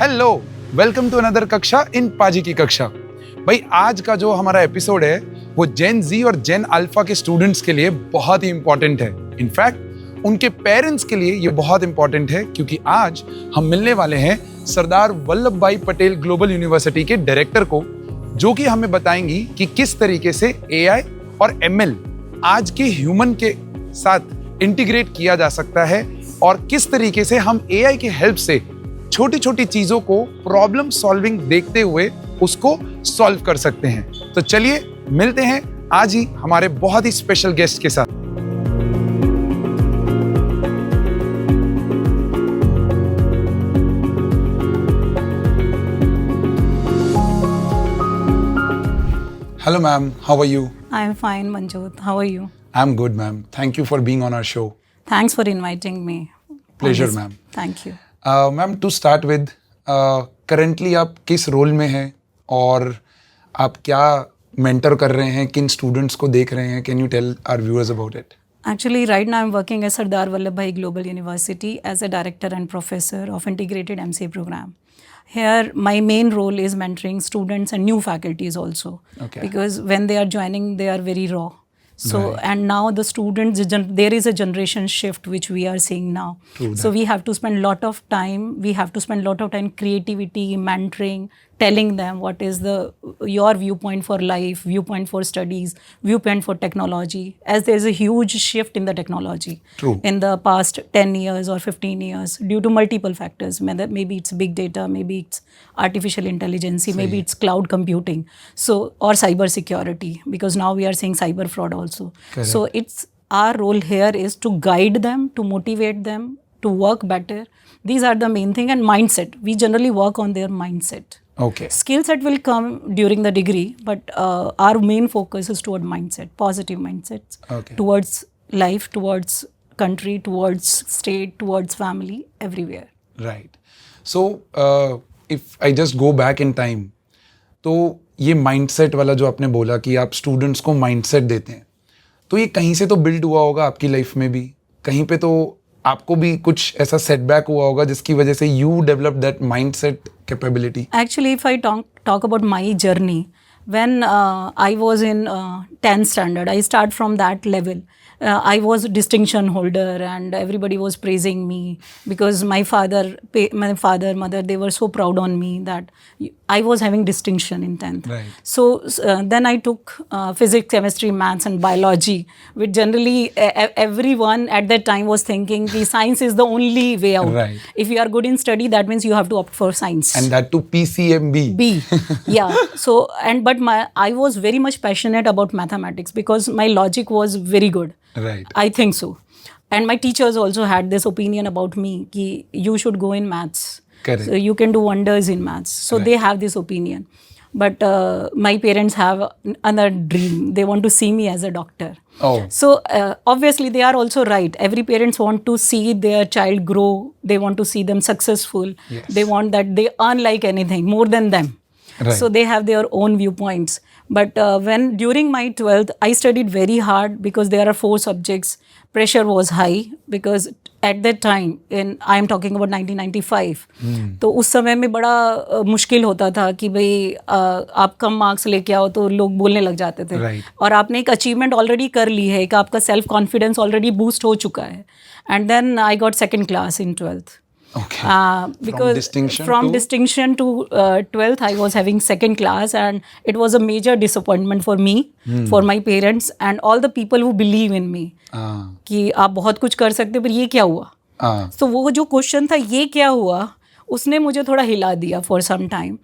Hello, welcome to another कक्षा इन पाजी की कक्षा। भाई आज का जो हमारा एपिसोड है वो जेन जी और जेन अल्फा के स्टूडेंट्स के लिए बहुत ही इंपॉर्टेंट है। इनफैक्ट उनके पेरेंट्स के लिए ये बहुत इंपॉर्टेंट है क्योंकि आज हम मिलने वाले हैं सरदार वल्लभ भाई पटेल ग्लोबल यूनिवर्सिटी के डायरेक्टर को, जो कि हमें बताएंगी कि किस तरीके से एआई और एमएल आज के ह्यूमन के साथ इंटीग्रेट किया जा सकता है और किस तरीके से हम एआई की हेल्प से छोटी छोटी चीजों को प्रॉब्लम सॉल्विंग देखते हुए उसको सॉल्व कर सकते हैं। तो चलिए मिलते हैं आज ही हमारे बहुत ही स्पेशल गेस्ट के साथ। Hello ma'am, how are you? I'm fine, Manjot. How are you? I'm good ma'am. Thank you for being on our show. Thanks for inviting me. Pleasure ma'am. Thank you. Ma'am to start with, currently आप किस role में हैं और आप क्या mentor कर रहे हैं, किन स्टूडेंट्स को देख रहे हैं? Can you tell our viewers about it? Actually, right now I'm working at Sardar Vallabhbhai Global University as a director and professor of integrated MCA program. Here, my main role is mentoring students and new faculties also. Okay. Because when they are joining, they are very raw. So, Right. and now the students, there is a generation shift which we are seeing now. True So that. we have to spend lot of time, creativity, mentoring, telling them what is your viewpoint for life, viewpoint for studies, viewpoint for technology, as there is a huge shift in the technology. True. In the past 10 years or 15 years due to multiple factors. Maybe it's big data, maybe it's artificial intelligence, maybe it's cloud computing, so or cyber security, because now we are seeing cyber fraud also. Correct. So it's our role here is to guide them, to motivate them to work better. These are the main thing. And mindset, we generally work on their mindset. Okay. Skill set will come during the degree, but our main focus is toward mindset, positive mindsets, Okay. towards life, towards country, towards state, towards family, everywhere. Right. So if I just go back in time, तो ये mindset वाला जो आपने बोला कि आप students को mindset देते हैं, तो ये कहीं से तो बिल्ड हुआ होगा आपकी लाइफ में भी, कहीं पे तो आपको भी कुछ ऐसा सेटबैक हुआ होगा जिसकी वजह से you develop that mindset capability. Actually, if I talk about my journey, when I was in 10th standard, I start from that level. I was distinction holder and everybody was praising me because my father, mother, they were so proud on me that I was having distinction in 10th. Right. So then I took physics, chemistry, maths and biology, which generally everyone at that time was thinking the science is the only way out. Right. If you are good in study, that means you have to opt for science. And that to PCMB. B. Yeah. So, but I was very much passionate about mathematics because my logic was very good. Right. I think so. And my teachers also had this opinion about me, ki you should go in maths. Correct. So you can do wonders in maths. So they have this opinion. But my parents have another dream. They want to see me as a doctor. Oh. So obviously they are also right. Every parents want to see their child grow. They want to see them successful. Yes. They want that they earn like anything, more than them. Right. So they have their own viewpoints. But when during my 12th, I studied very hard because there are 4 subjects. Pressure was high because at that time, I am talking about 1995. तो उस समय में बड़ा मुश्किल होता था कि भाई आप कम मार्क्स लेके आओ तो लोग बोलने लग जाते थे। Right. और आपने एक अचीवमेंट ऑलरेडी कर ली है, एक आपका सेल्फ कॉन्फिडेंस ऑलरेडी बूस्ट हो चुका है। And then I got second class in 12th. Okay. Because from distinction to 12th, I was having second class, and it was a major disappointment for me, for my parents, and all the people who believe in me. कि आप बहुत कुछ कर सकते हो, पर ये क्या हुआ? तो वो जो क्वेश्चन था ये क्या हुआ, उसने मुझे थोड़ा हिला दिया for some time.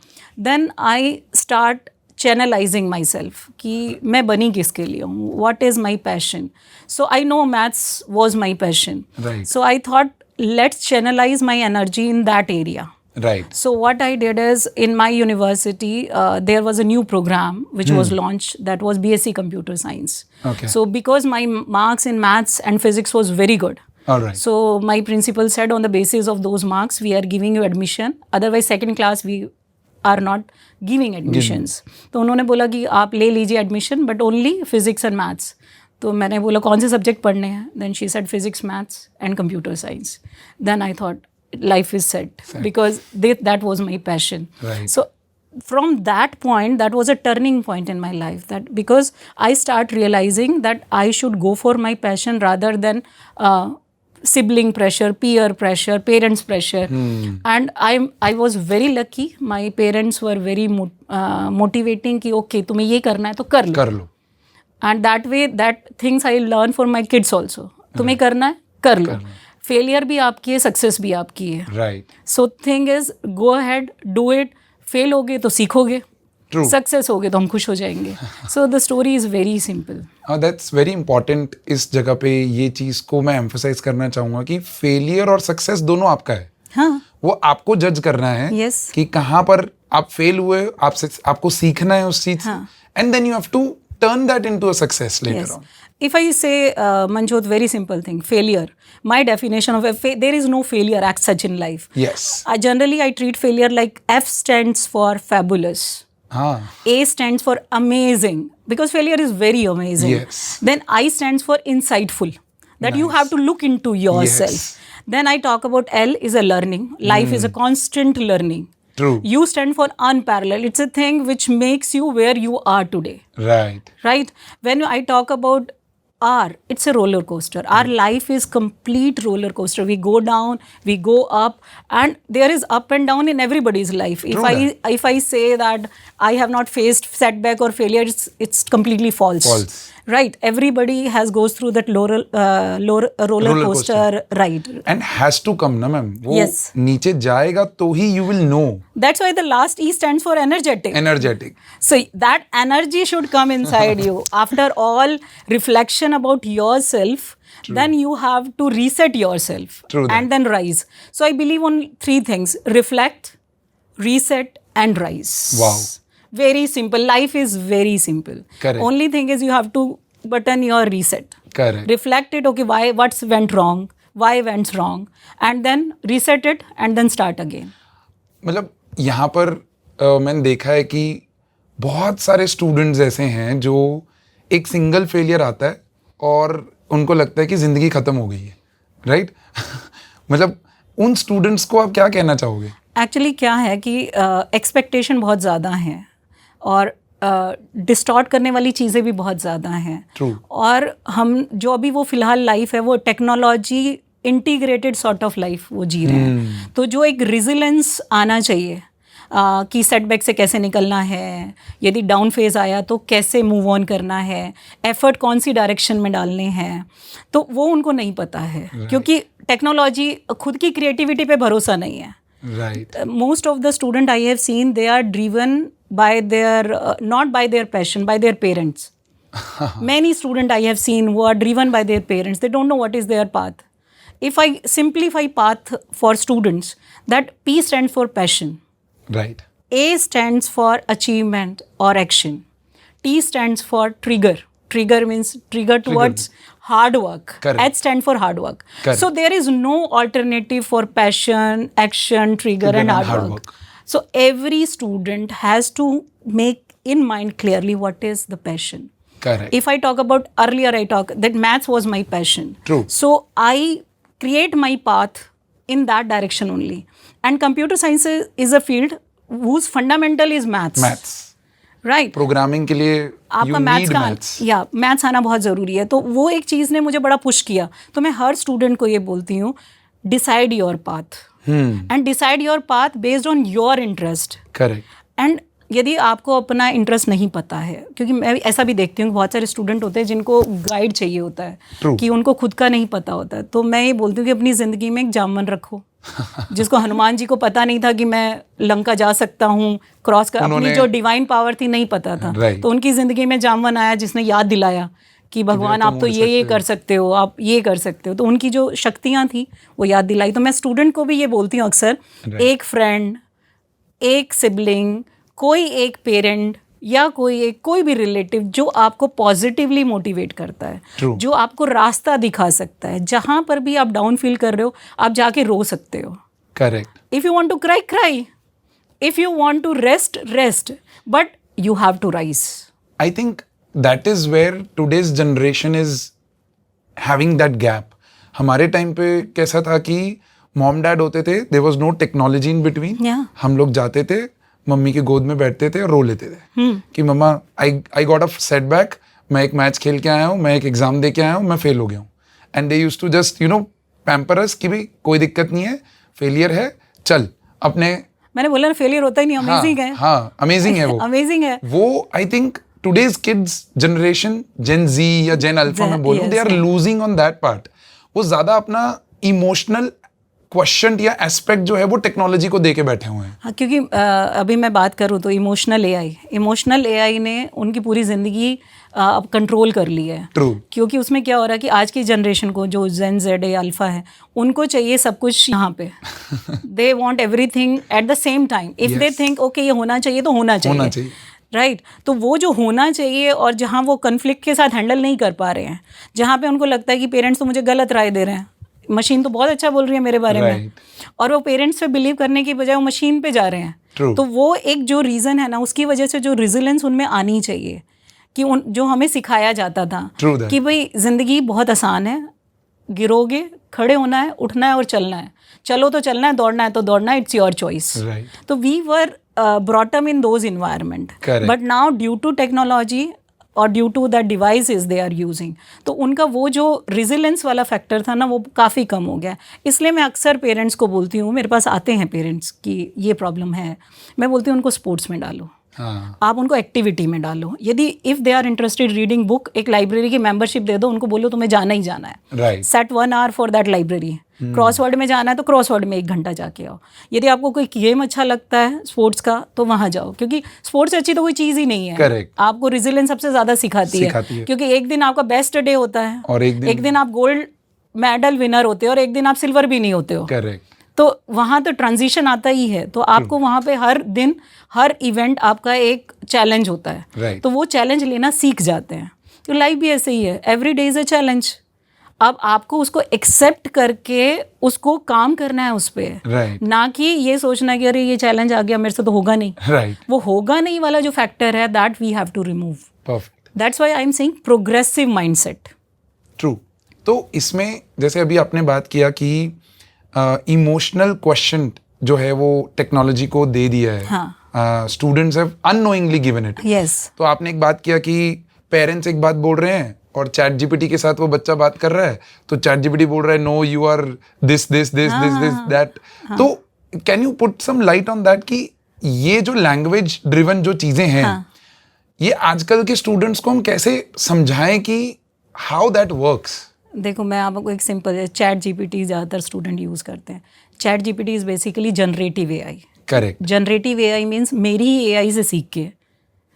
Then I start channelizing myself कि मैं बनी किसके लिए हूँ, what is my passion. So I know maths was my passion. Right. So I thought let's channelize my energy in that area. Right. So what I did is in my university there was a new program which was launched, that was BSc Computer Science. Okay. So because my marks in maths and physics was very good, All right. so my principal said on the basis of those marks we are giving you admission, otherwise second class we are not giving admissions. तो उन्होंने बोला कि आप ले लीजिए admission but only physics and maths. तो मैंने बोला कौन से सब्जेक्ट पढ़ने हैं? Then she said physics, maths and computer science. Then I thought life is set because that was my passion. Right. So from that point, that was a turning point in my life, that because I start realizing that I should go for my passion rather than sibling pressure, peer pressure, parents pressure. And I was very lucky. My parents were very motivating कि okay तुम्हें ये करना है तो कर लो. And that way, that things I learn for my kids also. तुम्हें करना है कर लो. Failure भी आपकी है, success भी आपकी है. Right. So thing is, go ahead, do it. Fail होगे तो सीखोगे. True. Success होगे तो हम खुश हो जाएंगे. So the story is very simple. That's very important. इस जगह पे ये चीज को मैं emphasize करना चाहूँगा कि failure और success दोनों आपका है. हाँ. वो आपको जज करना है Yes. कि कहाँ पर आप फेल हुए, आपको सीखना है उस चीज से. And then you have to turn that into a success later on. If I say, Manjot, very simple thing, failure. My definition of there is no failure as such in life. Yes. Generally, I treat failure like F stands for fabulous. A stands for amazing, because failure is very amazing. Yes. Then I stands for insightful, that you have to look into yourself. Yes. Then I talk about L is a learning. Life is a constant learning. True. You stand for unparalleled. It's a thing which makes you where you are today. Right. Right? When I talk about R, it's a roller coaster. Our life is complete roller coaster. We go down, we go up, and there is up and down in everybody's life. If I say that I have not faced setback or failure, it's completely false. False. Right? Everybody goes through that roller coaster ride. And has to come, na ma'am. वो Yes. नीचे जाएगा तो ही you will know. That's why the last E stands for energetic. Energetic. So that energy should come inside you. After all reflection about yourself, then you have to reset yourself. True that. And then rise. So I believe on 3 things: reflect, reset, and rise. Wow. Very simple. Life is very simple. Correct. Only thing is you have to button your reset. Correct. Reflect it, okay, what went wrong, why went wrong, and then reset it and then start again. मतलब यहाँ पर मैंने देखा है कि बहुत सारे students ऐसे हैं जो एक सिंगल फेलियर आता है और उनको लगता है कि ज़िंदगी ख़त्म हो गई है, राइट? मतलब उन स्टूडेंट्स को आप क्या कहना चाहोगे? एक्चुअली क्या है कि एक्सपेक्टेशन बहुत ज़्यादा है और डिस्टॉर्ट करने वाली चीज़ें भी बहुत ज़्यादा हैं. True. और हम जो अभी वो फ़िलहाल लाइफ है वो technology integrated sort of life वो जी रहे हैं. तो जो एक रिजिलेंस आना चाहिए कि सेटबैक से कैसे निकलना है, यदि डाउन फेज आया तो कैसे मूव ऑन करना है, एफर्ट कौन सी डायरेक्शन में डालने हैं, तो वो उनको नहीं पता है. क्योंकि टेक्नोलॉजी खुद की क्रिएटिविटी पे भरोसा नहीं है. Right. Most of the student I have seen, they are driven by their not by their passion, by their parents. Many student I have seen who are driven by their parents. They don't know what is their path. If I simplify path for students, that P stands for passion. Right. A stands for achievement or action. T stands for trigger. Trigger means trigger towards hard work. Correct. H stands for hard work. Correct. So there is no alternative for passion, action, trigger and hard work. So every student has to make in mind clearly what is the passion. Correct. If I talk about earlier, that maths was my passion. True. So I create my path in that direction only. And computer science is a field whose fundamental is maths. Maths. Right. Programming के लिए आपका maths आना बहुत ज़रूरी है. तो वो एक चीज़ ने मुझे बड़ा पुश किया. तो मैं हर स्टूडेंट को ये बोलती हूँ, decide your path and decide your path based on your interest. Correct. And यदि आपको अपना इंटरेस्ट नहीं पता है, क्योंकि मैं ऐसा भी देखती हूँ कि बहुत सारे स्टूडेंट होते हैं जिनको गाइड चाहिए होता है. True. कि उनको खुद का नहीं पता होता है. तो मैं ये बोलती हूँ कि अपनी ज़िंदगी में एक जामन रखो. जिसको हनुमान जी को पता नहीं था कि मैं लंका जा सकता हूँ, क्रॉस कर, अपनी जो डिवाइन पावर थी नहीं पता था. तो उनकी ज़िंदगी में जामवन आया जिसने याद दिलाया कि भगवान आप तो ये कर सकते हो, आप ये कर सकते हो. तो उनकी जो शक्तियाँ थी वो याद दिलाई. तो मैं स्टूडेंट को भी ये बोलती हूँ अक्सर, एक फ्रेंड, एक सिबलिंग, कोई एक पेरेंट या कोई भी रिलेटिव जो आपको पॉजिटिवली मोटिवेट करता है, जो आपको रास्ता दिखा सकता है. जहाँ पर भी आप डाउन फील कर रहे हो, आप जाके रो सकते हो. Correct. If you want to cry, cry. If you want to rest, rest. But you have to rise. I think that is where today's generation is having that gap. हमारे time पे कैसा था कि मॉम डैड होते थे, there was no technology in between, हम लोग जाते थे, मम्मी की गोद में बैठते थे और रो लेते थे कि मम्मा आई गॉट अ सेटबैक, मैं एक मैच खेल के आया हूँ, मैं एक एग्जाम दे के आया हूँ, मैं फेल हो गया हूँ, and they used to just pamper us कि भाई कोई दिक्कत नहीं है, फेलियर है, चल अपने, मैंने बोला ना फेलियर होता ही नहीं, अमेजिंग है। हाँ अमेजिंग है वो अमेजिंग है वो। I think today's kids generation, Gen Z या जेन अल्फा में बोलूं, they are losing on that part. वो ज्यादा अपना इमोशनल क्वेश्चन या एस्पेक्ट जो है वो टेक्नोलॉजी को दे के बैठे हुए हैं। हाँ, क्योंकि अभी मैं बात करूँ तो इमोशनल एआई ने उनकी पूरी ज़िंदगी अब कंट्रोल कर ली है। ट्रू। क्योंकि उसमें क्या हो रहा है कि आज की जनरेशन को, जो जेन जेड ए अल्फा है, उनको चाहिए सब कुछ यहाँ पे। They want everything at the same time. If they think okay ये होना चाहिए तो होना चाहिए, राइट तो वो जो होना चाहिए, और जहाँ वो कन्फ्लिक्ट के साथ हैंडल नहीं कर पा रहे हैं, जहाँ पे उनको लगता है कि पेरेंट्स तो मुझे गलत राय दे रहे हैं, मशीन तो बहुत अच्छा बोल रही है मेरे बारे में, और वो पेरेंट्स पे बिलीव करने की बजाय वो मशीन पे जा रहे हैं। तो वो एक जो रीज़न है ना, उसकी वजह से जो रेजिलेंस उनमें आनी चाहिए, कि जो हमें सिखाया जाता था कि भाई ज़िंदगी बहुत आसान है, गिरोगे, खड़े होना है, उठना है और चलना है, चलो तो चलना है, दौड़ना है तो दौड़ना है, इट्स योर चॉइस। तो we were brought up in those environment. Correct. But now due to technology और due to the devices they are using, तो उनका वो जो रिजिलेंस वाला फैक्टर था ना, वो काफ़ी कम हो गया। इसलिए मैं अक्सर पेरेंट्स को बोलती हूँ, मेरे पास आते हैं पेरेंट्स कि ये प्रॉब्लम है, मैं बोलती हूँ उनको स्पोर्ट्स में डालो। हाँ। आप उनको एक्टिविटी में डालो। यदि if they are interested reading book, एक लाइब्रेरी की मेंबरशिप दे दो उनको, बोलो तुम्हें जाना ही जाना है, set 1 hour for that library. Crossword में जाना है तो क्रॉसवर्ड में 1 घंटा जाके आओ। यदि आपको कोई गेम अच्छा लगता है स्पोर्ट्स का, तो वहाँ जाओ, क्योंकि स्पोर्ट्स अच्छी तो कोई चीज़ ही नहीं है। Correct. आपको रिजिलेंस सबसे ज़्यादा सिखाती है, क्योंकि एक दिन आपका बेस्ट डे होता है और एक दिन आप गोल्ड मेडल विनर होते हो और एक दिन आप सिल्वर भी नहीं होते हो। Correct. तो वहाँ तो ट्रांजिशन आता ही है। तो आपको वहाँ पे हर दिन, हर इवेंट आपका एक चैलेंज होता है। तो वो चैलेंज लेना सीख जाते हैं। तो लाइफ भी ऐसे ही है, every day is a challenge. अब आपको उसको एक्सेप्ट करके उसको काम करना है उस पर, ना कि ये सोचना कि अरे ये चैलेंज आ गया मेरे से तो होगा नहीं। वो होगा नहीं वाला जो फैक्टर है, that we have to remove. Perfect. That's why I am saying progressive mindset. True. तो इसमें जैसे अभी आपने बात किया कि इमोशनल क्वेश्चन जो है वो टेक्नोलॉजी को दे दिया है, students have unknowingly given it. Yes. तो आपने एक बात किया कि पेरेंट्स एक बात बोल रहे हैं और चैट जीपीटी के साथ वो बच्चा बात कर रहा है, तो चैट जीपीटी बोल रहा है no you are this this this this this that. तो can you put some light on that कि ये जो लैंग्वेज ड्रिवन जो चीजें हैं, ये आजकल के स्टूडेंट्स को हम कैसे समझाएं कि हाउ दैट वर्क्स? देखो, मैं आपको एक सिंपल, चैट जीपीटी ज़्यादातर स्टूडेंट यूज़ करते हैं। Chat GPT is basically generative AI. Correct. Generative AI means मेरी ही एआई से सीख के,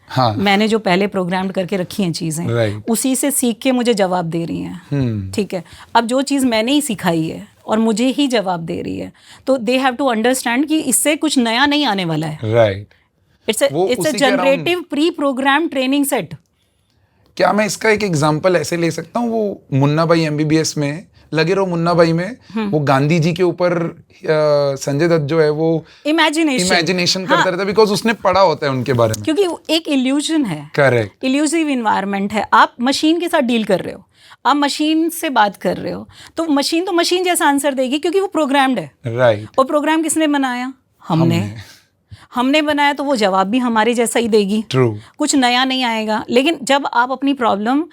हाँ, मैंने जो पहले प्रोग्राम करके रखी हैं चीज़ें, उसी से सीख के मुझे जवाब दे रही हैं। ठीक है, अब जो चीज़ मैंने ही सिखाई है और मुझे ही जवाब दे रही है, तो दे हैव टू अंडरस्टैंड कि इससे कुछ नया नहीं आने वाला है। Right. It's a generative pre program training set. क्या मैं इसका एक एग्जांपल ऐसे ले सकता हूँ, वो मुन्ना भाई एमबीबीएस में लगे रहो, मुन्ना भाई में वो गांधी जी के ऊपर संजय दत्त जो है वो इमेजिनेशन करता रहता है, बिकॉज उसने पढ़ा होता है उनके बारे में, क्योंकि वो एक इल्यूजन है। करेक्ट। इल्यूसिव इन्वायरमेंट है। आप मशीन के साथ डील कर रहे हो, आप मशीन से बात कर रहे हो, तो मशीन जैसा आंसर देगी, क्योंकि वो प्रोग्राम्ड है। राइट। और प्रोग्राम किसने बनाया? हमने बनाया, तो वो जवाब भी हमारे जैसा ही देगी। ट्रू। कुछ नया नहीं आएगा। लेकिन जब आप अपनी प्रॉब्लम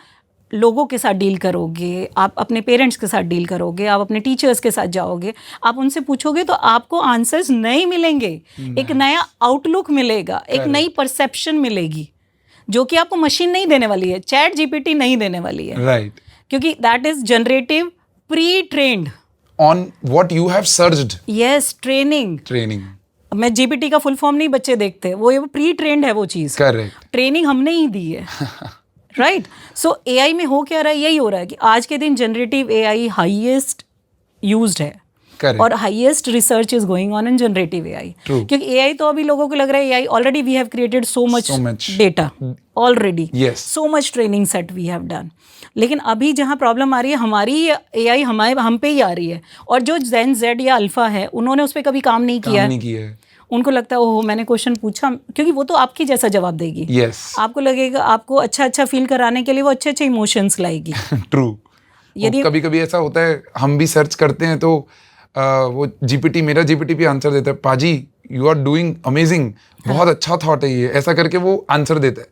लोगों के साथ डील करोगे, आप अपने पेरेंट्स के साथ डील करोगे, आप अपने टीचर्स के साथ जाओगे, आप उनसे पूछोगे, तो आपको आंसर्स नहीं मिलेंगे। एक नया आउटलुक मिलेगा, एक नई परसेप्शन मिलेगी, जो कि आपको मशीन नहीं देने वाली है, चैट जीपीटी नहीं देने वाली है। राइट। क्योंकि that is generative pre trained on what you have searched. Yes, training. मैं जीपीटी का फुल फॉर्म नहीं बच्चे देखते, वो प्री ट्रेंड है वो चीज़। करेक्ट। ट्रेनिंग हमने ही दी है। राइट। सो एआई में हो क्या रहा है? यही हो रहा है कि आज के दिन जनरेटिव एआई हाईएस्ट यूज्ड है। Correct. और highest research is going on in generative AI, क्योंकि एआई तो अभी लोगों को लग रहा है AI already we have created so much data already, so much training set we have done. लेकिन अभी जहाँ प्रॉब्लम आ रही है, हमारी एआई हम पे ही आ रही है, और जो जेन जेड या अल्फा है, उन्होंने उस पर कभी काम नहीं किया है। उनको लगता है ओहो मैंने क्वेश्चन पूछा, क्योंकि वो तो आपकी जैसा जवाब देगी। आपको लगेगा, आपको अच्छा फील कराने के लिए वो अच्छे इमोशंस लाएगी। ट्रू। यदि कभी कभी ऐसा होता है, हम भी सर्च करते हैं तो वो जीपीटी, मेरा जीपीटी भी आंसर देता है, पाजी यू आर डूइंग अमेजिंग, बहुत अच्छा थॉट है ये, ऐसा करके वो आंसर देता है.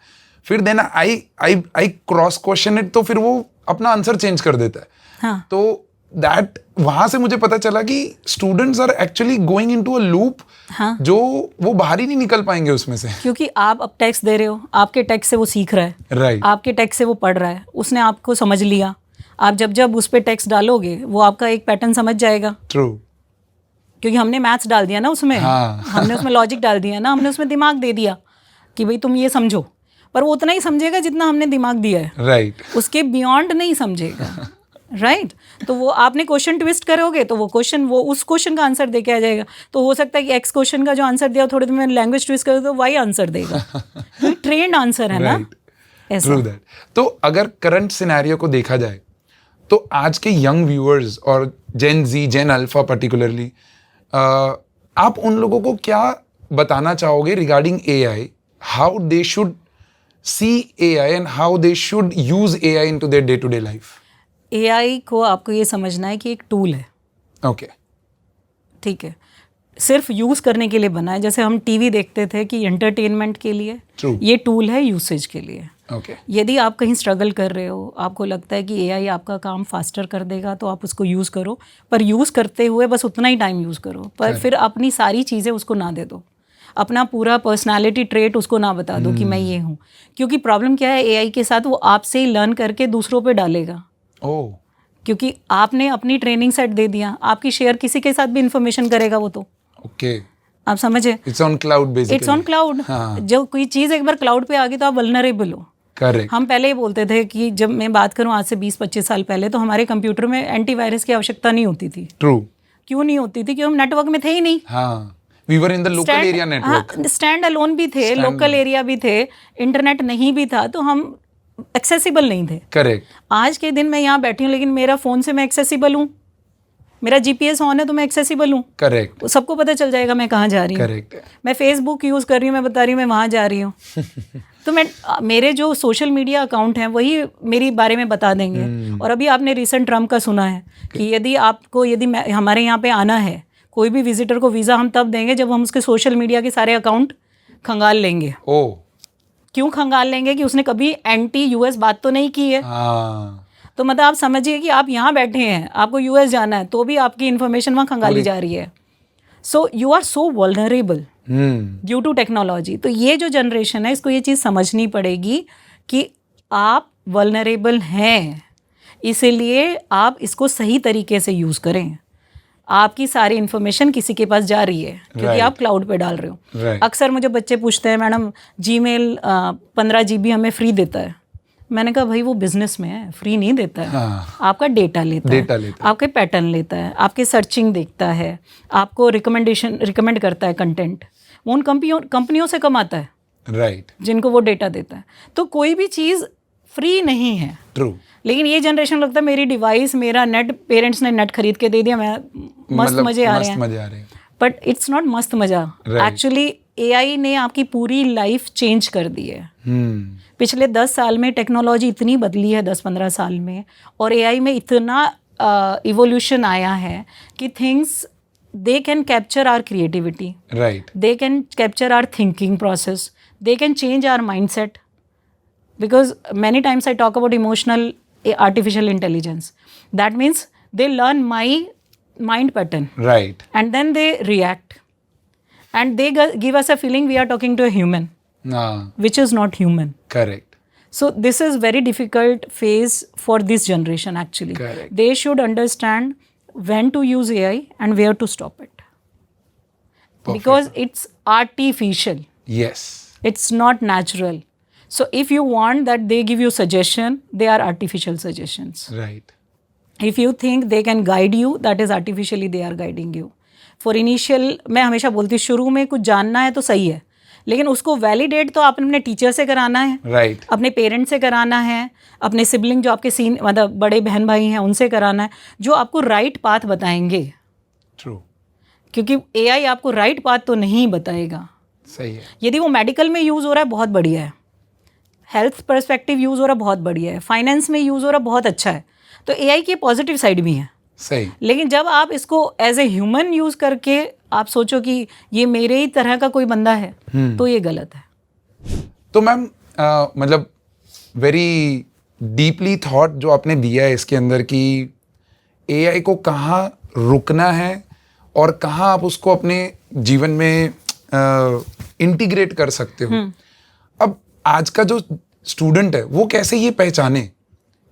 फिर then I cross question it, तो फिर वो अपना आंसर चेंज कर देता है. हाँ. तो दैट वहां से मुझे पता चला कि students are actually going into a loop, हाँ. जो वो बाहर ही नहीं निकल पाएंगे उसमें से. क्योंकि आप अब टेक्स्ट दे रहे हो, आपके टेक्स्ट से वो सीख रहा है, राइट. आपके टेक्स्ट से वो पढ़ रहा है, उसने आपको समझ लिया. आप जब उस पर टेक्स्ट डालोगे वो आपका एक पैटर्न समझ जाएगा. ट्रू. क्योंकि हमने मैथ्स डाल दिया ना उसमें. हाँ. हमने उसमें लॉजिक डाल दिया ना, हमने उसमें दिमाग दे दिया कि भाई तुम ये समझो, पर वो उतना ही समझेगा जितना हमने दिमाग दिया है. राइट. उसके बियॉन्ड नहीं समझेगा. राइट. तो वो आपने क्वेश्चन ट्विस्ट करोगे तो वो उस क्वेश्चन का आंसर दे के आ जाएगा. तो हो सकता है कि एक्स क्वेश्चन का जो आंसर दिया थोड़ी देर में लैंग्वेज ट्विस्ट करोगे तो वाई आंसर देगा. क्योंकि ट्रेंड आंसर है ना. True that. तो अगर करंट सिनेरियो को देखा जाए तो आज के यंग व्यूअर्स और जेन जी, जेन अल्फा पर्टिकुलरली, आप उन लोगों को क्या बताना चाहोगे regarding AI, how they should see AI and how they should use AI into their day to day life? AI को आपको ये समझना है कि एक टूल है. ओके. ठीक है. सिर्फ यूज़ करने के लिए बना है. जैसे हम टीवी देखते थे कि एंटरटेनमेंट के लिए. True. ये टूल है यूसेज के लिए. ओके. यदि आप कहीं स्ट्रगल कर रहे हो, आपको लगता है कि AI आपका काम फास्टर कर देगा, तो आप उसको यूज़ करो, पर यूज़ करते हुए बस उतना ही टाइम यूज़ करो, पर फिर अपनी सारी चीज़ें उसको ना दे दो, अपना पूरा पर्सनालिटी ट्रेट उसको ना बता दो कि मैं ये हूँ. क्योंकि प्रॉब्लम क्या है AI के साथ, वो आपसे ही लर्न करके दूसरों पे डालेगा. ओह. क्योंकि आपने अपनी ट्रेनिंग सेट दे दिया, आपकी शेयर किसी के साथ भी इंफॉर्मेशन करेगा वो. तो ओके. आप समझे. It's on cloud basically. It's on cloud. जब कोई चीज़ एक बार क्लाउड पे आ गई तो आप वल्नरेबल हो. करेक्ट. हम पहले ही बोलते थे कि जब मैं बात करूं आज से 20-25 साल पहले, तो हमारे कंप्यूटर में एंटीवायरस की आवश्यकता नहीं होती थी. ट्रू. क्यों नहीं होती थी? क्योंकि हम नेटवर्क में थे ही नहीं. हाँ. We were in the local area network. Stand alone भी थे, लोकल एरिया भी थे, इंटरनेट नहीं भी था, तो हम एक्सेसिबल नहीं थे. करेक्ट. आज के दिन मैं यहाँ बैठी हूँ, लेकिन मेरा फ़ोन से मैं एक्सेसिबल हूँ. मेरा GPS ऑन है तो मैं एक्सेसिबल हूँ. करेक्ट. सबको पता चल जाएगा मैं कहाँ जा रही हूँ. करेक्ट. मैं फेसबुक यूज़ कर रही हूँ, मैं बता रही हूँ मैं वहाँ जा रही हूँ. तो मेरे जो सोशल मीडिया अकाउंट हैं वही मेरी बारे में बता देंगे. और अभी आपने रिसेंट ट्रम्प का सुना है कि यदि हमारे यहाँ पे आना है, कोई भी विजिटर को वीज़ा हम तब देंगे जब हम उसके सोशल मीडिया के सारे अकाउंट खंगाल लेंगे. ओह. क्यों खंगाल लेंगे? कि उसने कभी एंटी US बात तो नहीं की है. तो मतलब आप समझिए कि आप यहाँ बैठे हैं, आपको US जाना है, तो भी आपकी इन्फॉर्मेशन वहाँ खंगाली जा रही है. So you are so vulnerable due to technology. तो ये जो जनरेशन है, इसको ये चीज़ समझनी पड़ेगी कि आप वल्नरेबल हैं, इसीलिए आप इसको सही तरीके से यूज़ करें. आपकी सारी इन्फॉर्मेशन किसी के पास जा रही है क्योंकि आप क्लाउड पे डाल रहे हो. अक्सर मुझे बच्चे पूछते हैं, मैडम Gmail 15 GB हमें फ्री देता है. मैंने कहा भाई वो बिजनेस में है, फ्री नहीं देता है. आपका डेटा लेता है, आपके पैटर्न लेता है, आपके सर्चिंग देखता है, आपको रिकमेंड करता है कंटेंट. वो उन कंपनियों से कमाता है. राइट. जिनको वो डेटा देता है. तो कोई भी चीज़ फ्री नहीं है. ट्रू. लेकिन ये जनरेशन लगता है मेरी डिवाइस, मेरा नेट, पेरेंट्स ने नेट खरीद के दे दिया, मैं मस्त मजे आ रहे हैं. बट इट्स नॉट मस्त मजा. एक्चुअली AI ने आपकी पूरी लाइफ चेंज कर दी है. पिछले 10 साल में टेक्नोलॉजी इतनी बदली है, 10-15 साल में, और AI में इतना इवोल्यूशन आया है कि things they can capture our creativity. Right. They can capture our thinking process. They can change our mindset. Because many times I talk about emotional artificial intelligence. That means they learn my mind pattern. Right. And then they react. And they give us a feeling we are talking to a human. Which is not human. Correct. So this is very difficult phase for this generation actually. Correct. They should understand when to use AI and where to stop it. Perfect. Because it's artificial. Yes. It's not natural. So if you want that they give you suggestion, they are artificial suggestions. Right. If you think they can guide you, that is artificially they are guiding you. For initial, मैं हमेशा बोलती हूँ शुरू में कुछ जानना है तो सही है, लेकिन उसको वैलिडेट तो आपने अपने टीचर से कराना है. Right. अपने पेरेंट्स से कराना है, अपने सिबलिंग जो आपके मतलब बड़े बहन भाई हैं उनसे कराना है, जो आपको राइट पाथ बताएंगे. True. क्योंकि AI आपको राइट पाथ तो नहीं बताएगा. सही है. यदि वो मेडिकल में यूज़ हो रहा है बहुत बढ़िया है, हेल्थ पर्सपेक्टिव यूज़ हो रहा बहुत बढ़िया है, फाइनेंस में यूज़ हो रहा बहुत अच्छा है, तो AI की पॉजिटिव साइड भी है. सही। लेकिन जब आप इसको एज ए ह्यूमन यूज करके आप सोचो कि ये मेरे ही तरह का कोई बंदा है, तो ये गलत है। तो मैम मतलब वेरी डीपली थॉट जो आपने दिया है इसके अंदर कि एआई को कहाँ रुकना है और कहाँ आप उसको अपने जीवन में इंटीग्रेट कर सकते हो। अब आज का जो स्टूडेंट है वो कैसे ये पहचाने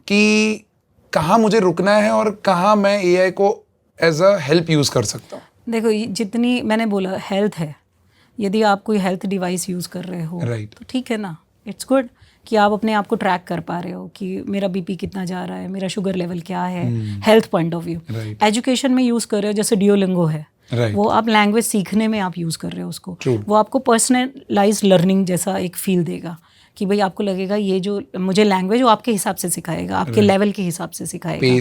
कि कहाँ मुझे रुकना है और कहाँ मैं एआई को एज अ हेल्प यूज कर सकता हूँ। देखो, जितनी मैंने बोला हेल्थ है, यदि आप कोई हेल्थ डिवाइस यूज कर रहे हो तो ठीक है ना, इट्स गुड कि आप अपने आप को ट्रैक कर पा रहे हो कि मेरा बीपी कितना जा रहा है, मेरा शुगर लेवल क्या है, health point of view. Education में यूज कर रहे हो, जैसे डियोलिंगो है, वो आप लैंग्वेज सीखने में आप यूज कर रहे हो उसको, वो आपको पर्सनलाइज्ड लर्निंग जैसा एक फील देगा कि भाई आपको लगेगा ये जो मुझे लैंग्वेज वो आपके हिसाब से सिखाएगा, आपके लेवल के हिसाब से सिखाएगा,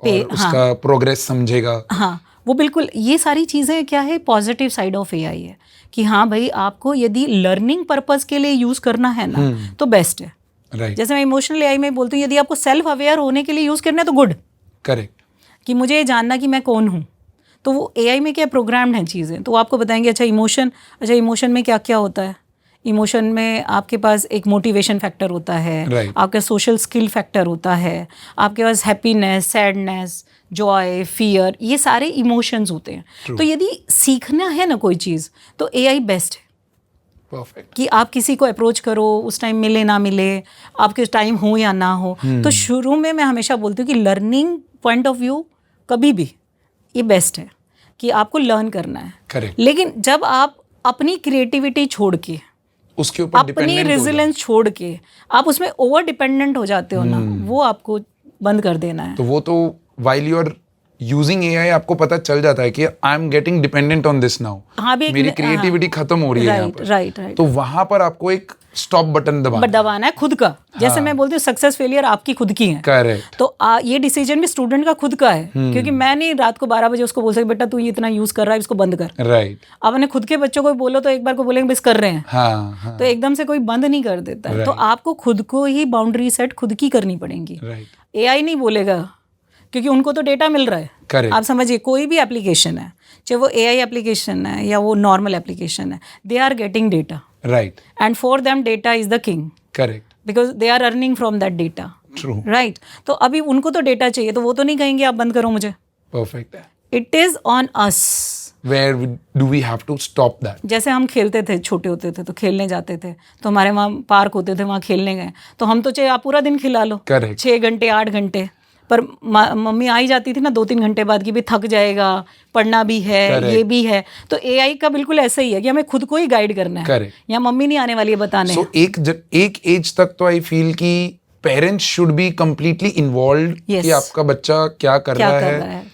और उसका प्रोग्रेस समझेगा। हाँ, वो बिल्कुल, ये सारी चीज़ें क्या है, पॉजिटिव साइड ऑफ एआई है कि हाँ भाई आपको यदि लर्निंग पर्पस के लिए यूज़ करना है ना तो बेस्ट है। जैसे मैं इमोशनल एआई में बोलती हूँ, यदि आपको सेल्फ अवेयर होने के लिए यूज़ करना है तो गुड, करेक्ट, कि मुझे ये जानना कि मैं कौन हूँ, तो वो एआई में क्या प्रोग्राम्ड हैं चीज़ें, तो वो आपको बताएंगे अच्छा इमोशन में क्या क्या होता है। इमोशन में आपके पास एक मोटिवेशन फैक्टर होता है, आपका सोशल स्किल फैक्टर होता है, आपके पास हैप्पीनेस, सैडनेस, जॉय, फियर, ये सारे इमोशंस होते हैं। तो यदि सीखना है ना कोई चीज़ तो एआई बेस्ट है। परफेक्ट। कि आप किसी को अप्रोच करो, उस टाइम मिले ना मिले, आपके टाइम हो या ना हो, तो शुरू में मैं हमेशा बोलती हूँ कि लर्निंग पॉइंट ऑफ व्यू कभी भी ये बेस्ट है कि आपको लर्न करना है। करेक्ट। लेकिन जब आप अपनी क्रिएटिविटी छोड़ के, उसके ऊपर अपनी रेजिलेंस छोड़ के आप उसमें ओवर डिपेंडेंट हो जाते हो ना, वो आपको बंद कर देना है। तो वो तो while you are using AI आपको पता चल जाता है कि I am getting dependent on this now, मेरी क्रिएटिविटी खत्म हो रही है यहाँ पर। राइट। तो वहां पर आपको एक स्टॉप बटन दबाना है खुद का। जैसे मैं बोलती हूँ सक्सेस फेलियर आपकी खुद की है। करेक्ट। तो ये डिसीजन भी स्टूडेंट का खुद का है, क्योंकि मैं नहीं रात को 12 बजे उसको बोल सकती बेटा तू ये इतना यूज कर रहा है, इसको बंद कर। राइट। अब अपने खुद के बच्चों को बोलो तो एक बार को बोलेंगे बस कर रहे हैं। हाँ। तो एकदम से कोई बंद नहीं कर देता है। तो आपको खुद को ही बाउंड्री सेट खुद की करनी पड़ेगी। एआई नहीं बोलेगा, क्योंकि उनको तो डेटा मिल रहा है। Correct. आप समझिए, कोई भी एप्लीकेशन है, चाहे वो एआई एप्लीकेशन है या वो नॉर्मल एप्लीकेशन है, they are getting data. Right. And for them data is the king. Correct. Because they are earning from that data. True. Right. तो अभी उनको तो डेटा चाहिए, तो वो तो नहीं कहेंगे आप बंद करो मुझे। परफेक्ट है। It is on us. Where do we have to stop that? जैसे हम खेलते थे, छोटे होते थे तो खेलने जाते थे, तो हमारे वहाँ पार्क होते थे, वहाँ खेलने गए, तो हम तो चाहे आप पूरा दिन खिला लो, 6 घंटे 8 घंटे, पर मम्मी आई जाती थी ना 2-3 घंटे बाद कि भी थक जाएगा, पढ़ना भी है, ये भी है। तो एआई का बिल्कुल ऐसा ही है कि हमें खुद को ही गाइड करना है, या मम्मी नहीं आने वाली है बताने। So, एक एज तक तो आई फील कि parents should be completely involved कि आपका बच्चा क्या कर रहा है,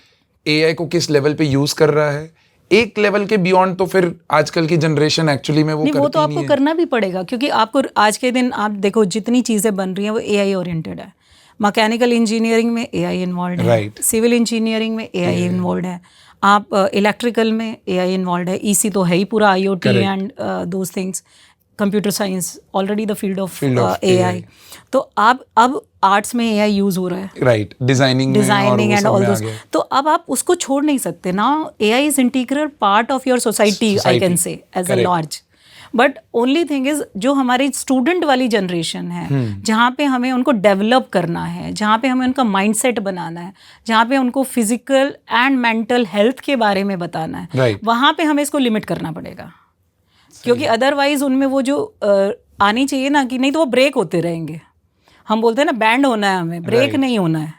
एआई को किस लेवल पे यूज कर रहा है। एक लेवल के बियॉन्ड तो फिर आजकल की जनरेशन एक्चुअली में वो करती नहीं है। वो तो आपको करना भी पड़ेगा, क्योंकि आपको आज के दिन आप देखो जितनी चीजें बन रही हैं वो एआई ओरिएंटेड है। मैकेनिकल इंजीनियरिंग में एआई इन्वॉल्व है, सिविल इंजीनियरिंग में एआई इन्वॉल्व है, आप इलेक्ट्रिकल में एआई इन्वॉल्व है, ईसी तो है ही पूरा, IoT and those things, computer science already the field of AI. तो अब आर्ट्स में एआई यूज हो रहा है, right, designing and all those. तो अब आप उसको छोड़ नहीं सकते ना। AI is integral part of your society, I can say as a large. But only thing is जो हमारी स्टूडेंट वाली जनरेशन है, जहाँ पे हमें उनको डेवलप करना है, जहाँ पे हमें उनका माइंडसेट बनाना है, जहाँ पे उनको फिजिकल एंड मेंटल हेल्थ के बारे में बताना है, वहाँ पे हमें इसको लिमिट करना पड़ेगा। क्योंकि अदरवाइज उनमें वो जो आनी चाहिए ना, कि नहीं तो वो ब्रेक होते रहेंगे। हम बोलते हैं ना बैंड होना है, हमें ब्रेक नहीं होना है।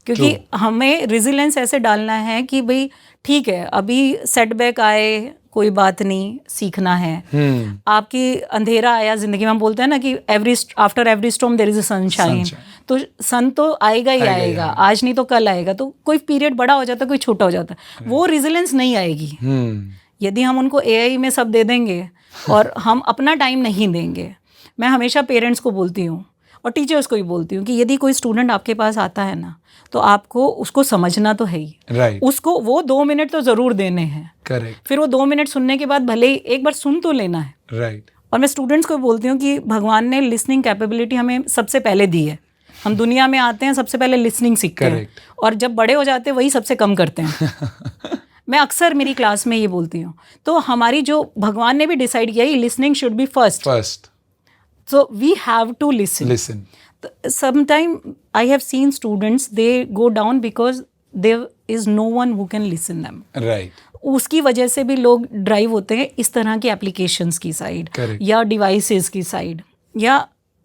क्योंकि हमें रेजिलेंस ऐसे डालना है कि भाई ठीक है अभी सेटबैक आए कोई बात नहीं, सीखना है। आपकी अंधेरा आया जिंदगी में, हम बोलते हैं ना कि after every storm there is a sunshine. तो सन तो आएगा ही आएगा, आज नहीं तो कल आएगा। तो कोई पीरियड बड़ा हो जाता है, कोई छोटा हो जाता है, वो रेजिलेंस नहीं आएगी यदि हम उनको एआई में सब दे देंगे और हम अपना टाइम नहीं देंगे। मैं हमेशा पेरेंट्स को बोलती हूँ और टीचर्स को भी बोलती हूँ कि यदि कोई स्टूडेंट आपके पास आता है ना, तो आपको उसको समझना तो है ही। उसको वो 2 मिनट तो जरूर देने हैं। करेक्ट। फिर वो 2 मिनट सुनने के बाद भले ही एक बार सुन तो लेना है। और मैं स्टूडेंट्स को बोलती हूँ कि भगवान ने लिसनिंग कैपेबिलिटी हमें सबसे पहले दी है, हम दुनिया में आते हैं सबसे पहले लिसनिंग सीखते हैं, और जब बड़े हो जाते हैं वही सबसे कम करते हैं। मैं अक्सर मेरी क्लास में ये बोलती हूँ। तो हमारी जो भगवान ने भी डिसाइड किया, listening should be first, so we have to listen. Sometimes I have seen students, they go down because there is no one who can listen them. Right. उसकी वजह से भी लोग ड्राइव होते हैं इस तरह की एप्लीकेशंस की साइड, या डिवाइसेस की साइड, या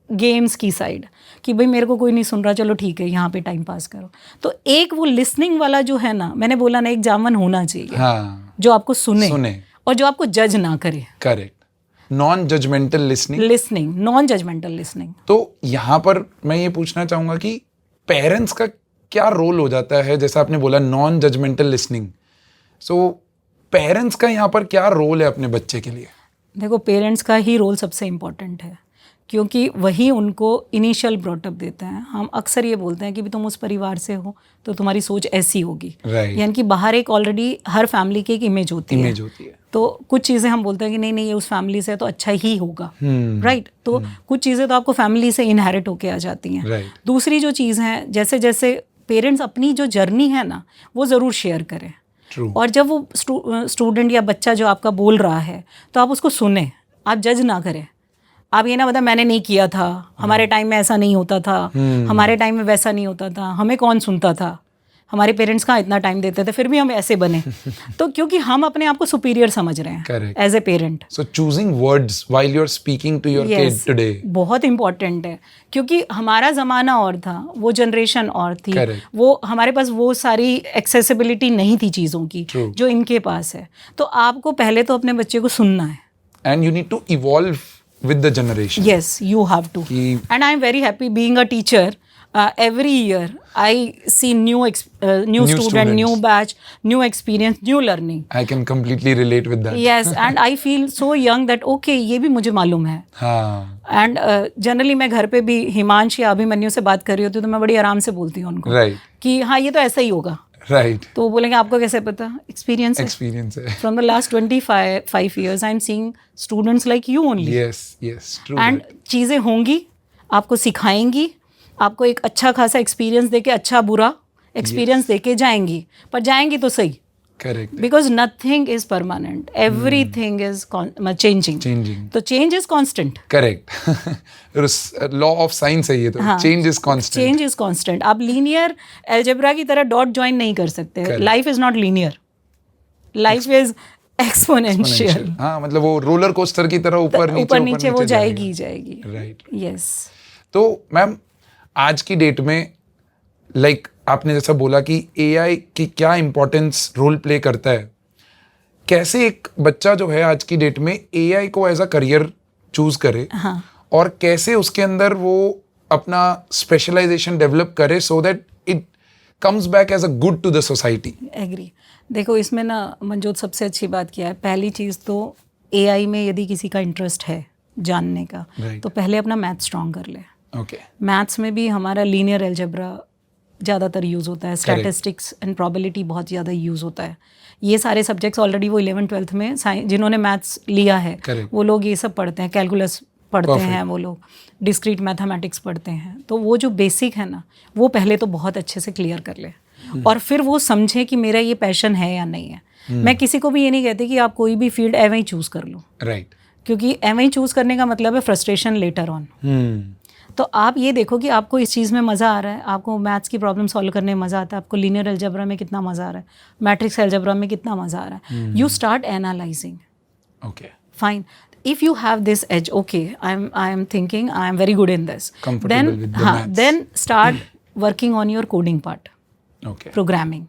गेम्स की साइड, कि भाई मेरे को कोई नहीं सुन रहा, चलो ठीक है यहाँ पे टाइम पास करो। तो एक वो लिसनिंग वाला जो है ना, मैंने बोला ना, एक जामन होना चाहिए। हाँ, जो आपको सुने और जो आपको जज ना करे। Correct. Non judgemental listening, non judgemental listening. तो यहाँ पर मैं ये पूछना चाहूंगा कि पेरेंट्स का क्या रोल हो जाता है? जैसा आपने बोला non judgemental listening, so parents का यहाँ पर क्या रोल है अपने बच्चे के लिए? देखो, पेरेंट्स का ही रोल सबसे इम्पोर्टेंट है, क्योंकि वही उनको इनिशियल ब्रॉटअप देते हैं। हम अक्सर ये बोलते हैं कि भी तुम उस परिवार से हो तो तुम्हारी सोच ऐसी होगी, यानी कि बाहर एक ऑलरेडी हर फैमिली की एक इमेज होती है। तो कुछ चीज़ें हम बोलते हैं कि नहीं ये उस फैमिली से है तो अच्छा ही होगा, राइट। तो कुछ चीज़ें तो आपको फैमिली से इनहेरिट होके आ जाती हैं। दूसरी जो चीज़ है, जैसे जैसे पेरेंट्स अपनी जो जर्नी है ना वो ज़रूर शेयर करें। और जब वो स्टूडेंट या बच्चा जो आपका बोल रहा है तो आप उसको सुने, आप जज ना करें। आप ये ना बता मैंने नहीं किया था, हमारे टाइम में ऐसा नहीं होता था, हमारे टाइम में वैसा नहीं होता था, हमें कौन सुनता था, हमारे पेरेंट्स कहाँ इतना टाइम देते थे, फिर भी हम ऐसे बने। तो क्योंकि हम अपने आप को सुपीरियर समझ रहे हैं as a parent. So choosing words while you are speaking to your kid today बहुत इंपॉर्टेंट है, क्योंकि हमारा ज़माना और था, वो जनरेशन और थी। वो हमारे पास वो सारी एक्सेसिबिलिटी नहीं थी चीज़ों की जो इनके पास है। तो आपको पहले तो अपने बच्चे को सुनना है, and you need to evolve with the generation. Yes, you have to. And I am very happy being a teacher. Every year I see new student, new batch, new experience, new learning. I can completely relate with that. Yes, and I feel so young that okay, ये भी मुझे मालूम है। हाँ। And generally मैं घर पे भी हिमांश या अभिमन्यु से बात कर रही होती हूँ तो मैं बड़ी आराम से बोलती हूँ उनको, right, कि हाँ ये तो ऐसा ही होगा, राइट। तो वो बोलेंगे आपको कैसे पता? एक्सपीरियंस है। From the last 25 years I am seeing students like you only. Yes true. And चीज़ें होंगी, आपको सिखाएंगी, आपको एक अच्छा खासा एक्सपीरियंस देके, अच्छा बुरा एक्सपीरियंस देके जाएंगी, पर जाएंगी तो सही। Correct. Because nothing is permanent. Everything is changing. तो change is constant. Correct. Law of science है ये तो. हाँ. Change is constant. Change is constant. आप linear algebra की तरह dot join नहीं कर सकते. Correct. Life is not linear. Life is exponential. हाँ, मतलब वो रोलर कोस्टर की तरह ऊपर नीचे वो जाएगी। Right. Yes. तो मैम आज की डेट में आपने जैसा बोला कि एआई की क्या इम्पोर्टेंस रोल प्ले करता है, कैसे एक बच्चा जो है आज की डेट में एआई को एज अ करियर चूज करे, हाँ, और कैसे उसके अंदर वो अपना स्पेशलाइजेशन डेवलप करे so that it comes back as a good to the society. Agree. देखो इसमें ना मंजोत सबसे अच्छी बात क्या है, पहली चीज़ तो एआई में यदि किसी का इंटरेस्ट है जानने का, तो पहले अपना मैथ स्ट्रॉन्ग कर ले। ओके। मैथ्स में भी हमारा लीनियर अलजेब्रा ज़्यादातर यूज़ होता है, स्टैटिस्टिक्स एंड प्रोबेबिलिटी बहुत ज़्यादा यूज़ होता है। ये सारे सब्जेक्ट्स ऑलरेडी वो 11th-12th में जिन्होंने मैथ्स लिया है वो लोग ये सब पढ़ते हैं, कैलकुलस पढ़ते हैं, वो लोग डिस्क्रीट मैथमेटिक्स पढ़ते हैं। तो वो जो बेसिक है ना वो पहले तो बहुत अच्छे से क्लियर कर ले, और फिर वो समझे कि मेरा ये पैशन है या नहीं है। मैं किसी को भी ये नहीं कहती कि आप कोई भी फील्ड एवं ही चूज़ कर लो, राइट, क्योंकि एवं ही चूज़ करने का मतलब है फ्रस्ट्रेशन लेटर ऑन। तो आप ये देखो कि आपको इस चीज़ में मज़ा आ रहा है, आपको मैथ्स की प्रॉब्लम सॉल्व करने में मज़ा आता है, आपको लीनियर अलजेब्रा में कितना मज़ा आ रहा है, मैट्रिक्स अलजेब्रा में कितना मज़ा आ रहा है, you start analysing. Okay, fine, if you have this edge, okay I am thinking I am very good in this, then start working on your coding part, programming.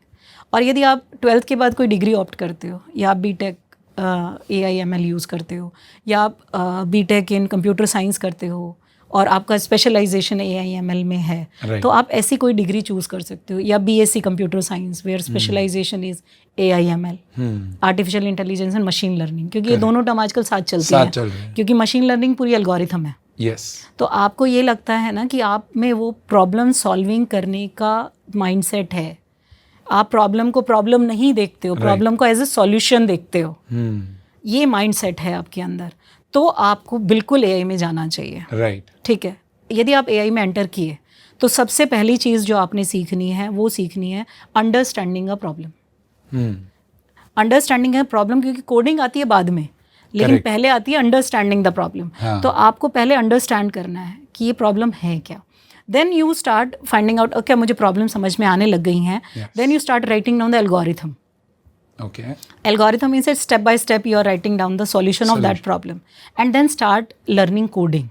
और यदि आप 12th के बाद कोई डिग्री ऑप्ट करते हो, या आप बीटेक AIML यूज़ करते हो, या आप बीटेक इन कंप्यूटर साइंस करते हो और आपका स्पेशलाइजेशन AIML में है, तो आप ऐसी कोई डिग्री चूज़ कर सकते हो, या BSc computer science where specialisation is AIML, artificial intelligence and machine learning, क्योंकि ये दोनों टर्म आजकल साथ चलती हैं, क्योंकि मशीन लर्निंग पूरी एल्गोरिथम है। तो आपको ये लगता है ना कि आप में वो प्रॉब्लम सॉल्विंग करने का माइंडसेट है, आप प्रॉब्लम को प्रॉब्लम नहीं देखते हो, प्रॉब्लम को एज ए सॉल्यूशन देखते हो, ये माइंडसेट है आपके अंदर, तो आपको बिल्कुल एआई में जाना चाहिए। राइट, ठीक है। यदि आप एआई में एंटर किए तो सबसे पहली चीज़ जो आपने सीखनी है वो सीखनी है अंडरस्टैंडिंग अ प्रॉब्लम। अंडरस्टैंडिंग है प्रॉब्लम, क्योंकि कोडिंग आती है बाद में, लेकिन Correct. पहले आती है अंडरस्टैंडिंग द प्रॉब्लम। तो आपको पहले अंडरस्टैंड करना है कि ये प्रॉब्लम है क्या। Then you start finding out, okay मुझे प्रॉब्लम समझ में आने लग गई हैं। Then you start writing down the algorithm. Okay. Algorithm means that step by step you are writing down the solution of that problem, and then start learning coding.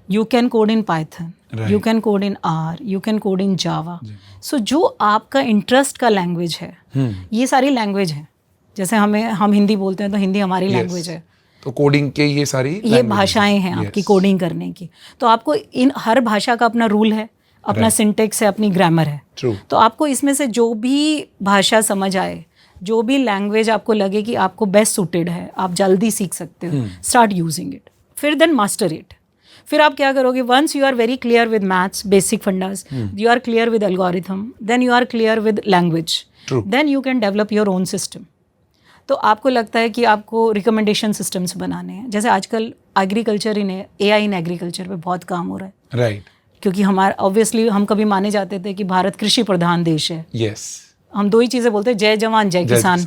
You can code in Python, Right. you can code in R, you can code in Java. So जो आपका interest का language है, ये सारी language है। जैसे हम हिंदी बोलते हैं तो हिंदी हमारी लैंग्वेज है, तो कोडिंग के ये सारी ये भाषाएं हैं आपकी कोडिंग करने की। तो आपको इन हर भाषा का अपना रूल है, अपना सिंटेक्स है, अपनी ग्रामर है। True. तो आपको इसमें से जो भी भाषा समझ आए, जो भी लैंग्वेज आपको लगे कि आपको बेस्ट सूटेड है, आप जल्दी सीख सकते हो, स्टार्ट यूजिंग इट। फिर देन मास्टर इट। फिर आप क्या करोगे, once you are very clear with maths basic fundas, you are clear with algorithm, then you are clear with language, then you can develop your own system. तो आपको लगता है कि आपको रिकमेंडेशन सिस्टम्स बनाने हैं। जैसे आजकल एग्रीकल्चर AI इन एग्रीकल्चर पे बहुत काम हो रहा है, राइट। क्योंकि हमारा ऑब्वियसली हम कभी माने जाते थे कि भारत कृषि प्रधान देश है। यस। हम दो ही चीज़ें बोलते हैं, जय जवान जय किसान,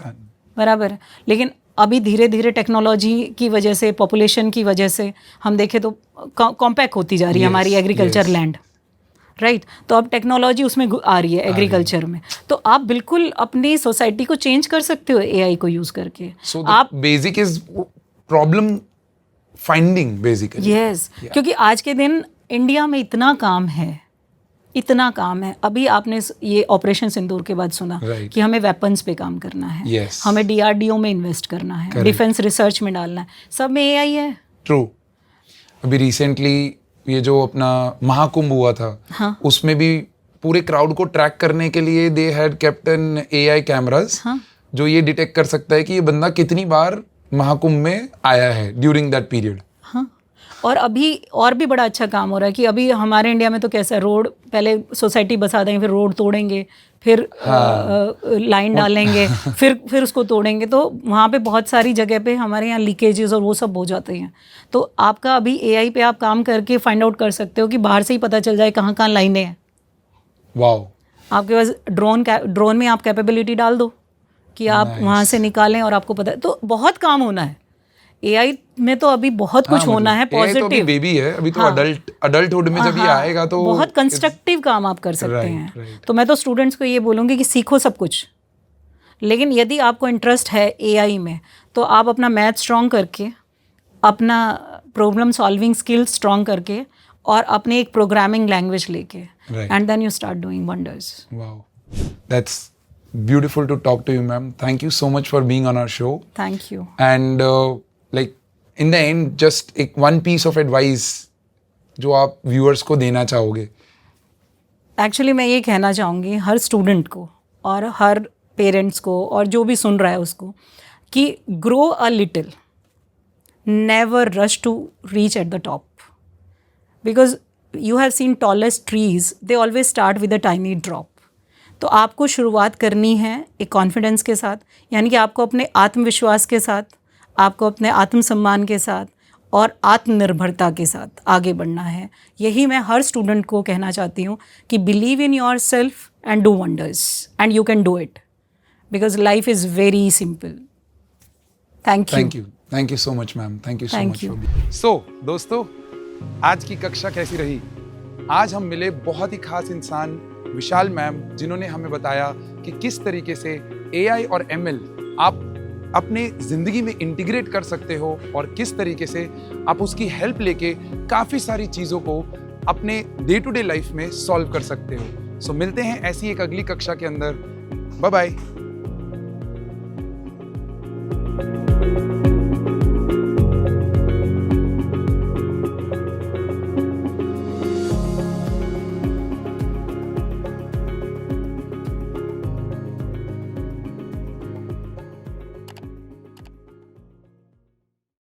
बराबर है। लेकिन अभी धीरे धीरे टेक्नोलॉजी की वजह से, पॉपुलेशन की वजह से हम देखें तो कॉम्पैक्ट होती जा रही है हमारी एग्रीकल्चर लैंड, राइट। तो अब टेक्नोलॉजी उसमें आ रही है एग्रीकल्चर में, तो आप बिल्कुल अपनी सोसाइटी को चेंज कर सकते हो AI को यूज़ करके। आप basic is problem finding basically. Yes, क्योंकि आज के दिन इंडिया में इतना काम है। अभी आपने ये ऑपरेशन सिंदूर के बाद सुना कि हमें वेपन्स पे काम करना है, हमें DRDO में इन्वेस्ट करना है, डिफेंस रिसर्च में डालना है, सब में AI है। ट्रू। अभी रिसेंटली ये जो अपना महाकुंभ हुआ था, उसमें भी पूरे क्राउड को ट्रैक करने के लिए they had kept an AI cameras, जो ये डिटेक्ट कर सकता है कि ये बंदा कितनी बार महाकुंभ में आया है ड्यूरिंग दैट पीरियड। और अभी और भी बड़ा अच्छा काम हो रहा है कि अभी हमारे इंडिया में तो कैसा, रोड पहले सोसाइटी बसा देंगे, फिर रोड तोड़ेंगे, फिर लाइन डालेंगे, फिर उसको तोड़ेंगे। तो वहाँ पे बहुत सारी जगह पे हमारे यहाँ लीकेजेस और वो सब हो जाते हैं। तो आपका अभी AI पे आप काम करके फाइंड आउट कर सकते हो कि बाहर से ही पता चल जाए कहाँ कहाँ लाइनें हैं। वाओ। आपके पास ड्रोन में आप कैपेबिलिटी डाल दो कि आप वहाँ से निकालें और आपको पता है। तो बहुत काम होना है AI में, तो अभी बहुत कुछ होना है पॉजिटिव। तो बेबी है अभी, तो अडल्टहुड में जब ये आएगा तो बहुत कंस्ट्रक्टिव काम आप कर सकते हैं। तो मैं तो स्टूडेंट्स को ये बोलूँगी कि सीखो सब कुछ, लेकिन यदि आपको इंटरेस्ट है AI में तो आप अपना मैथ स्ट्रॉन्ग करके, अपना प्रॉब्लम सॉल्विंग स्किल स्ट्रॉन्ग करके, और अपने एक प्रोग्रामिंग लैंग्वेज लेके, and then you start doing wonders. Wow, that's beautiful to talk to you, ma'am. Thank you so much for being on our show. Thank you. And like in the end, just एक one piece of advice जो आप viewers को देना चाहोगे। Actually मैं ये कहना चाहूँगी हर स्टूडेंट को और हर पेरेंट्स को और जो भी सुन रहा है उसको, कि grow a little, never rush to reach at the top, because you have seen tallest trees, they always start with a tiny drop. तो आपको शुरुआत करनी है एक कॉन्फिडेंस के साथ, यानी कि आपको अपने आत्मविश्वास के साथ, आपको अपने आत्मसम्मान के साथ और आत्मनिर्भरता के साथ आगे बढ़ना है। यही मैं हर स्टूडेंट को कहना चाहती हूँ कि believe in yourself and do wonders, and you can do it, because life is very simple. Thank you so much ma'am, thank you so much. So दोस्तों, आज की कक्षा कैसी रही? आज हम मिले बहुत ही खास इंसान विशाल मैम, जिन्होंने हमें बताया कि किस तरीके से AI और ML आप अपने ज़िंदगी में इंटीग्रेट कर सकते हो और किस तरीके से आप उसकी हेल्प लेके काफ़ी सारी चीज़ों को अपने डे टू डे लाइफ में सॉल्व कर सकते हो। सो मिलते हैं ऐसी एक अगली कक्षा के अंदर। Bye bye.